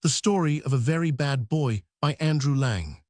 The Story of a Very Bad Boy by Andrew Lang.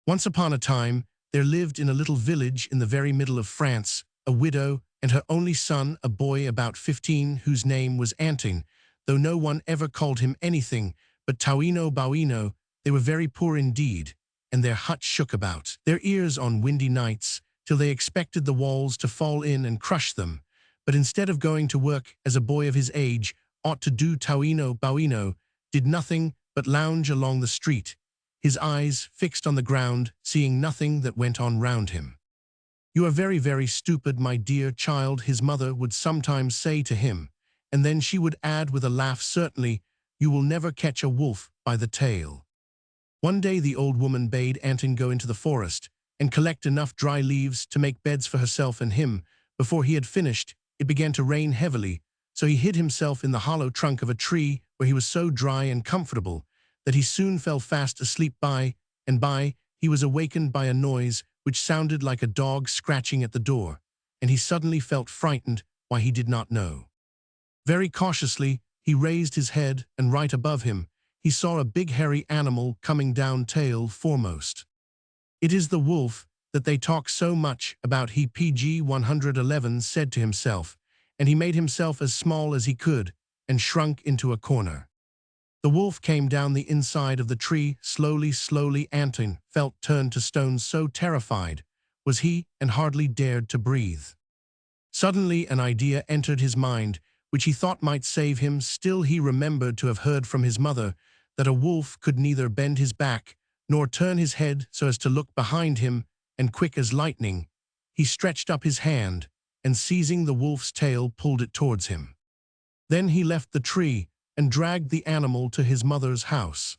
Once upon a time, there lived in a little village in the very middle of France a widow and her only son, a boy about 15, whose name was Antin, though no one ever called him anything but Tauino Bauino. They were very poor indeed, and their hut shook about their ears on windy nights, till they expected the walls to fall in and crush them. But instead of going to work as a boy of his age ought to do, Tauino Bauino did nothing but lounge along the street, his eyes fixed on the ground, seeing nothing that went on round him. "You are very, very stupid, my dear child," his mother would sometimes say to him, and then she would add with a laugh, "Certainly, you will never catch a wolf by the tail." One day the old woman bade Antin go into the forest and collect enough dry leaves to make beds for herself and him. Before he had finished, it began to rain heavily, so he hid himself in the hollow trunk of a tree, where he was so dry and comfortable that he soon fell fast asleep. By and by, he was awakened by a noise which sounded like a dog scratching at the door, and he suddenly felt frightened, why he did not know. Very cautiously, he raised his head, and right above him, he saw a big hairy animal coming down tail foremost. "It is the wolf that they talk so much about," he PG 111 said to himself, and he made himself as small as he could and shrunk into a corner. The wolf came down the inside of the tree slowly, slowly. Antin felt turned to stone, so terrified was he, and hardly dared to breathe. Suddenly an idea entered his mind which he thought might save him. Still, he remembered to have heard from his mother that a wolf could neither bend his back nor turn his head so as to look behind him, and quick as lightning, he stretched up his hand and, seizing the wolf's tail, pulled it towards him. Then he left the tree and dragged the animal to his mother's house.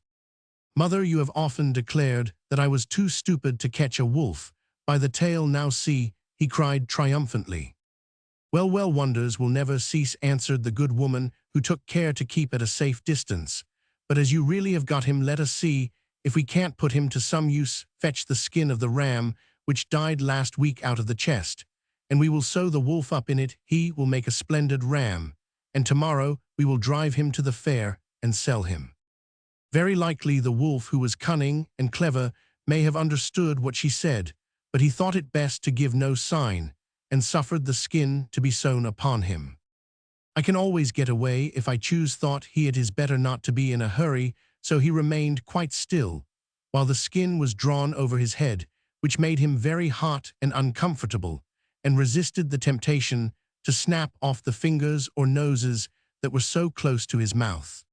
"Mother, you have often declared that I was too stupid to catch a wolf by the tail. Now see," he cried triumphantly. "Well, well, wonders will never cease," answered the good woman, who took care to keep at a safe distance. "But as you really have got him, let us see if we can't put him to some use. Fetch the skin of the ram which died last week out of the chest, and we will sew the wolf up in it. He will make a splendid ram, and tomorrow we will drive him to the fair and sell him." Very likely the wolf, who was cunning and clever, may have understood what she said, but he thought it best to give no sign, and suffered the skin to be sewn upon him. "I can always get away if I choose," thought he. "It is better not to be in a hurry." So he remained quite still, while the skin was drawn over his head, which made him very hot and uncomfortable, and resisted the temptation to snap off the fingers or noses that were so close to his mouth.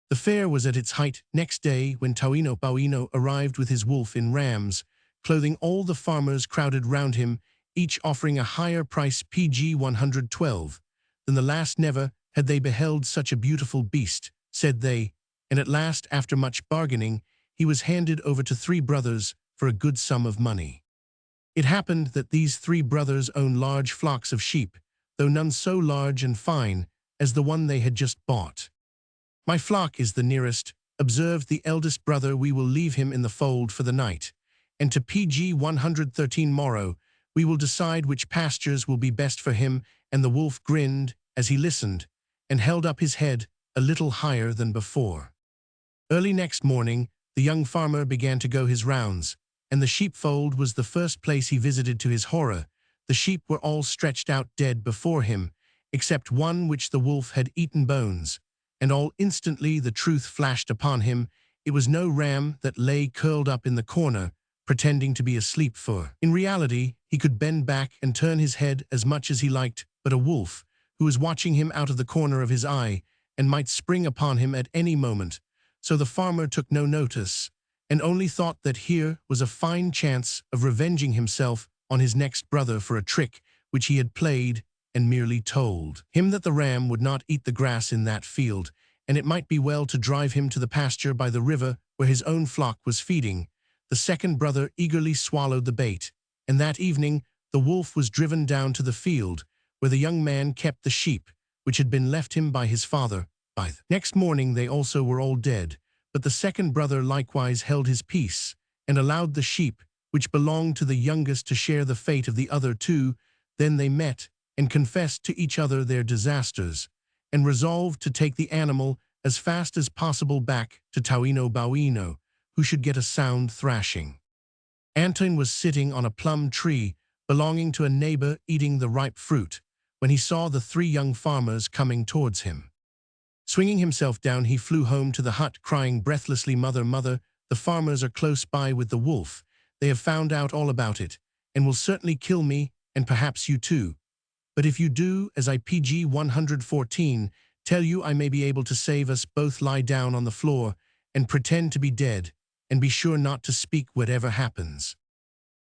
The fair was at its height next day when Tauino Bauino arrived with his wolf in ram's clothing. All the farmers crowded round him, each offering a higher price PG 112 than the last. "Never had they beheld such a beautiful beast," said they, and at last, after much bargaining, he was handed over to three brothers for a good sum of money. It happened that these three brothers owned large flocks of sheep, though none so large and fine as the one they had just bought. "My flock is the nearest," observed the eldest brother. "We will leave him in the fold for the night, and to PG 113 morrow we will decide which pastures will be best for him." And the wolf grinned as he listened, and held up his head a little higher than before. Early next morning, the young farmer began to go his rounds, and the sheepfold was the first place he visited. To his horror, the sheep were all stretched out dead before him, except one which the wolf had eaten bones, and all instantly the truth flashed upon him. It was no ram that lay curled up in the corner, pretending to be asleep, for in reality he could bend back and turn his head as much as he liked, but a wolf, who was watching him out of the corner of his eye, and might spring upon him at any moment. So the farmer took no notice, and only thought that here was a fine chance of revenging himself on his next brother for a trick which he had played, and merely told him that the ram would not eat the grass in that field, and it might be well to drive him to the pasture by the river where his own flock was feeding. The second brother eagerly swallowed the bait, and that evening the wolf was driven down to the field where the young man kept the sheep, which had been left him by his father. Next morning they also were all dead, but the second brother likewise held his peace, and allowed the sheep, which belonged to the youngest, to share the fate of the other two. Then they met and confessed to each other their disasters, and resolved to take the animal as fast as possible back to Tauino Bauino, who should get a sound thrashing. Anton was sitting on a plum tree belonging to a neighbor eating the ripe fruit when he saw the three young farmers coming towards him. Swinging himself down, he flew home to the hut, crying breathlessly, "Mother, mother, the farmers are close by with the wolf. They have found out all about it, and will certainly kill me, and perhaps you too. But if you do, as I PG 114, tell you, I may be able to save us both. Lie down on the floor and pretend to be dead, and be sure not to speak whatever happens."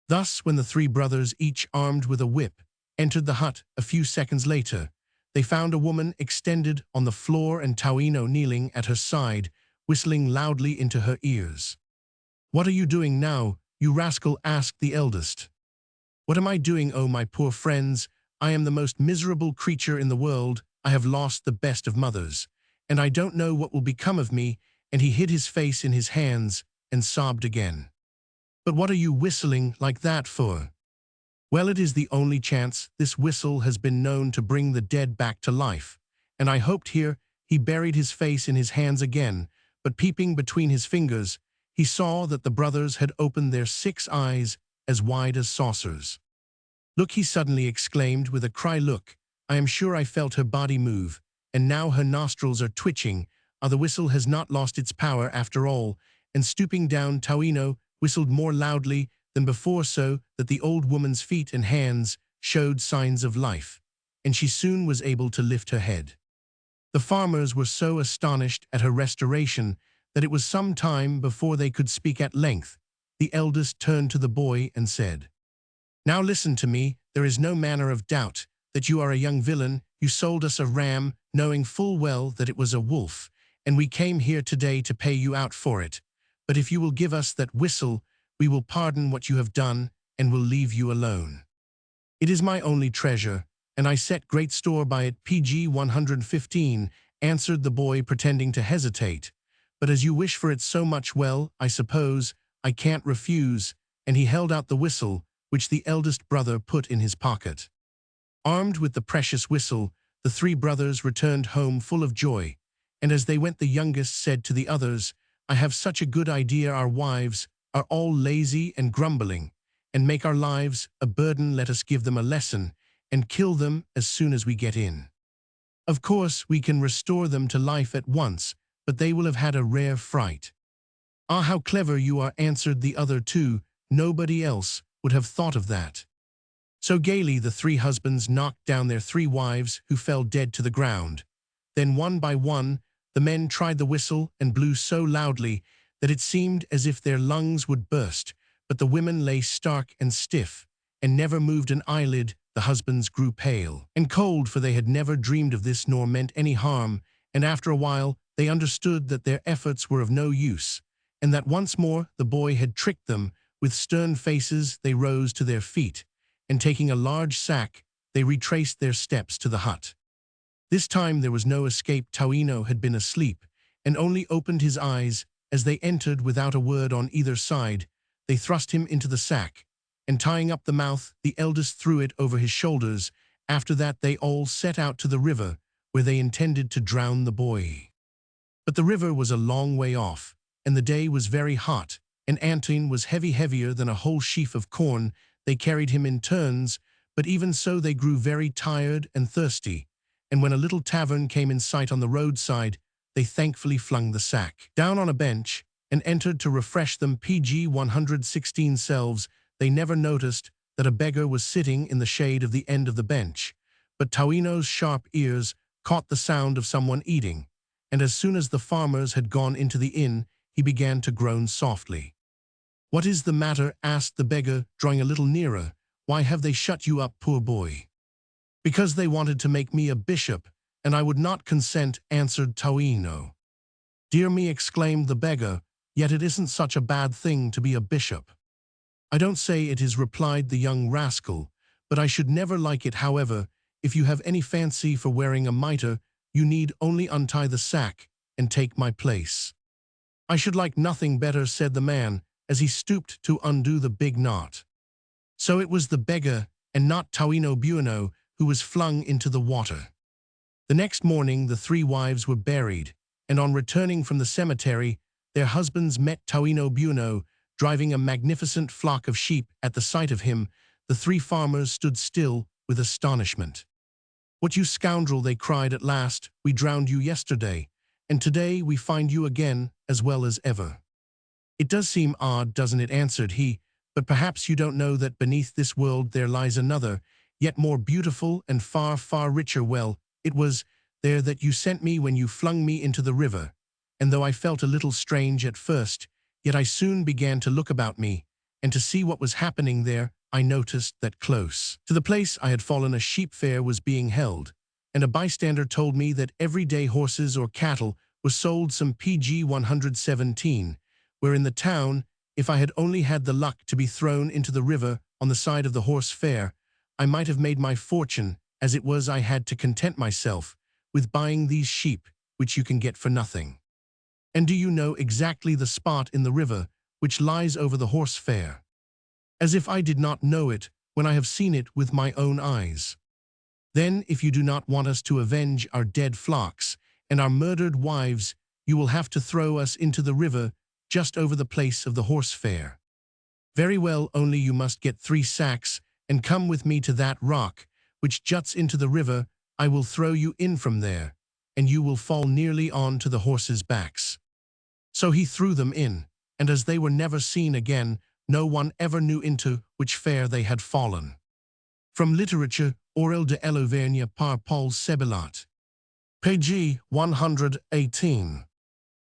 Thus, when the three brothers, each armed with a whip, entered the hut a few seconds later, they found a woman extended on the floor and Tauino kneeling at her side, whistling loudly into her ears. "What are you doing now, you rascal?" asked the eldest. "What am I doing, oh my poor friends? I am the most miserable creature in the world. I have lost the best of mothers, and I don't know what will become of me." And he hid his face in his hands and sobbed again. "But what are you whistling like that for?" "Well, it is the only chance. This whistle has been known to bring the dead back to life, and I hoped here." He buried his face in his hands again, but peeping between his fingers, he saw that the brothers had opened their 6 eyes as wide as saucers. "Look," he suddenly exclaimed with a cry, "look, I am sure I felt her body move, and now her nostrils are twitching. The whistle has not lost its power after all." And stooping down, Tauino whistled more loudly than before, so that the old woman's feet and hands showed signs of life, and she soon was able to lift her head. The farmers were so astonished at her restoration that it was some time before they could speak. At length, the eldest turned to the boy and said, "Now listen to me. There is no manner of doubt that you are a young villain. You sold us a ram, knowing full well that it was a wolf, and we came here today to pay you out for it. But if you will give us that whistle, we will pardon what you have done and will leave you alone. It is my only treasure, and I set great store by it." PG 115, answered the boy, pretending to hesitate. "But as you wish for it so much, well, I suppose I can't refuse." And he held out the whistle, which the eldest brother put in his pocket. Armed with the precious whistle, the three brothers returned home full of joy, and as they went, the youngest said to the others, "I have such a good idea. Our wives are all lazy and grumbling, and make our lives a burden. Let us give them a lesson, and kill them as soon as we get in. Of course, we can restore them to life at once, but they will have had a rare fright." "Ah, how clever you are," answered the other two. "Nobody else would have thought of that." So gaily the three husbands knocked down their 3 wives, who fell dead to the ground. Then one by one, the men tried the whistle and blew so loudly that it seemed as if their lungs would burst, but the women lay stark and stiff, and never moved an eyelid. The husbands grew pale and cold, for they had never dreamed of this nor meant any harm, and after a while they understood that their efforts were of no use, and that once more the boy had tricked them. With stern faces they rose to their feet, and taking a large sack, they retraced their steps to the hut. This time there was no escape. Tauino had been asleep, and only opened his eyes as they entered. Without a word on either side, they thrust him into the sack, and tying up the mouth, the eldest threw it over his shoulders. After that they all set out to the river, where they intended to drown the boy. But the river was a long way off, and the day was very hot, and Anton was heavier than a whole sheaf of corn. They carried him in turns, but even so they grew very tired and thirsty, and when a little tavern came in sight on the roadside, they thankfully flung the sack down on a bench and entered to refresh them. PG 116 selves. They never noticed that a beggar was sitting in the shade of the end of the bench, but Tauino's sharp ears caught the sound of someone eating, and as soon as the farmers had gone into the inn, he began to groan softly. "What is the matter?" asked the beggar, drawing a little nearer. "Why have they shut you up, poor boy?" "Because they wanted to make me a bishop, and I would not consent," answered Tauino. "Dear me," exclaimed the beggar, "yet it isn't such a bad thing to be a bishop." "I don't say it is," replied the young rascal, "but I should never like it. However, if you have any fancy for wearing a mitre, you need only untie the sack and take my place." "I should like nothing better," said the man, as he stooped to undo the big knot. So it was the beggar, and not Tauino Buono, who was flung into the water. The next morning the 3 wives were buried, and on returning from the cemetery, their husbands met Tauino Buono, driving a magnificent flock of sheep. At the sight of him, the three farmers stood still with astonishment. "What, you scoundrel," they cried at last, "we drowned you yesterday, and today we find you again as well as ever." "It does seem odd, doesn't it?" answered he, "but perhaps you don't know that beneath this world there lies another, yet more beautiful and far, far richer. Well, it was there that you sent me when you flung me into the river, and though I felt a little strange at first, yet I soon began to look about me, and to see what was happening there. I noticed that close to the place I had fallen a sheep fair was being held, and a bystander told me that every day horses or cattle were sold some PG 117, where in the town, if I had only had the luck to be thrown into the river on the side of the horse fair, I might have made my fortune. As it was, I had to content myself with buying these sheep, which you can get for nothing." "And do you know exactly the spot in the river which lies over the horse fair?" "As if I did not know it when I have seen it with my own eyes." "Then, if you do not want us to avenge our dead flocks and our murdered wives, you will have to throw us into the river just over the place of the horse fair." "Very well, only you must get 3 sacks and come with me to that rock which juts into the river. I will throw you in from there, and you will fall nearly on to the horses' backs." So he threw them in, and as they were never seen again, no one ever knew into which fair they had fallen. From Literature orale de l'Auvergne par Paul Sebelat. Page 118.